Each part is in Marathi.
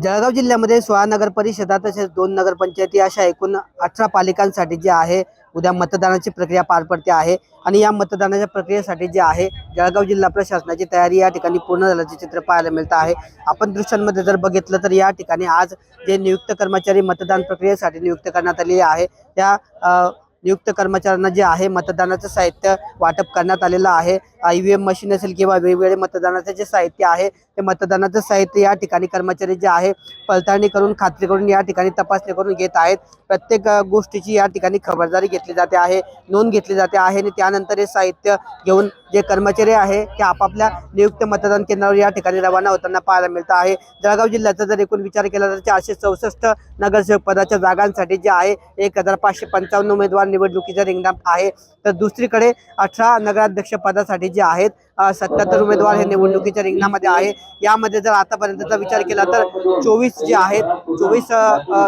जळगाव जिल्ह्यामध्ये 16 नगर परिषदा तसेच 2 नगरपंचायती अशा एकूण 18 पालिकांसाठी जे आहे उद्या मतदानाची प्रक्रिया पार पडते आहे आणि या मतदानाच्या प्रक्रियेसाठी जे आहे जळगाव जिल्हा प्रशासनाची तयारी या ठिकाणी पूर्ण झाल्याचे चित्र पाहायला मिळतं आहे। आपण दृश्यांमध्ये जर बघितलं तर या ठिकाणी आज जे नियुक्त कर्मचारी मतदान प्रक्रियेसाठी नियुक्त करण्यात आले आहे त्या नियुक्त कर्मचाऱ्यांना जे आहे मतदानाचं साहित्य वाटप करण्यात आलेलं आहे। ईव्हीएम मशीन असेल किंवा वेगवेगळे मतदानाचे जे साहित्य आहे ते मतदानाचं साहित्य या ठिकाणी कर्मचारी जे आहे पडताळणी करून खात्री करून या ठिकाणी तपासणी करून घेत आहेत। प्रत्येक गोष्टीची या ठिकाणी खबरदारी घेतली जाते आहे, नोंद घेतली जाते आहे आणि त्यानंतर हे साहित्य घेऊन जे कर्मचारी आहे ते आपापल्या नियुक्त मतदान केंद्रावर या ठिकाणी रवाना होताना पाहायला मिळतं आहे। जळगाव जिल्ह्याचा जर एकूण विचार केला तर 464 नगरसेवक पदाच्या जागांसाठी जे आहे 1555 उमेदवार निवडणुकीच्या रिंगणात आहे, तर दुसरीकडे 18 नगराध्यक्ष पदासाठी जे आहेत 77 उमेदवार हे निवडणुकीच्या रिंगणामध्ये आहे। यामध्ये जर आतापर्यंतचा विचार केला तर 24 जे आहेत 24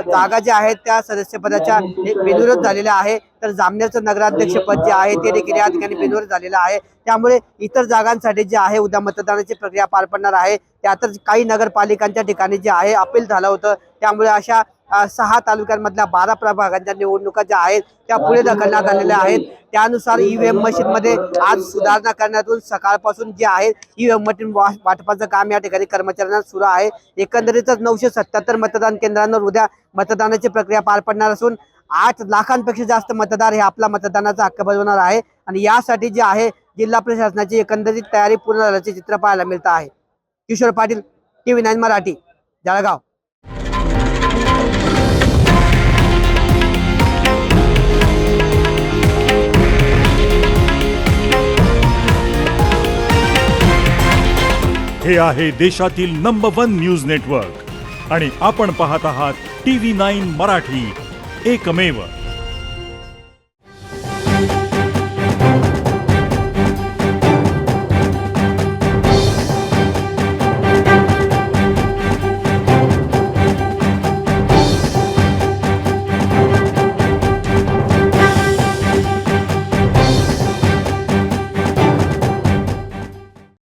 जागा ज्या आहेत त्या सदस्यपदाच्या बिनविरोध झालेल्या आहे, तर जामनेरचं नगराध्यक्ष पद जे आहे ते देखील या ठिकाणी बिनविरोध झालेलं आहे। त्यामुळे इतर जागांसाठी जे आहे उद्या मतदानाची प्रक्रिया पार पडणार आहे। त्यातच काही नगरपालिकांच्या ठिकाणी जे आहे अपील झालं होतं, त्यामुळे अशा 6 तालुक्यांमधल्या 12 प्रभागांच्या निवडणुका ज्या आहेत त्या पुढे ढकलण्यात आलेल्या आहेत। त्यानुसार ईव्हीएम मशीन मध्ये आज सुधारणा करण्यातून सकाळपासून जे आहे ईव्हीएम मशीन वाटपाचं काम या ठिकाणी कर्मचाऱ्यांना सुरू आहे। एकंदरीतच 977 मतदान केंद्रांवर उद्या मतदानाची प्रक्रिया पार पडणार असून 8 लाखांपेक्षा जास्त मतदार हे आपला मतदानाचा हक्क बजावणार आहे आणि यासाठी जे आहे जिल्हा प्रशासनाची एकंदरीत तयारी पूर्ण झाल्याचे चित्र पाहायला मिळतं आहे। किशोर पाटील, TV9 मराठी, जळगाव। हे आहे देशातील नंबर 1 न्यूज नेटवर्क आणि आपण पाहत आहात TV9 मराठी, एकमेव।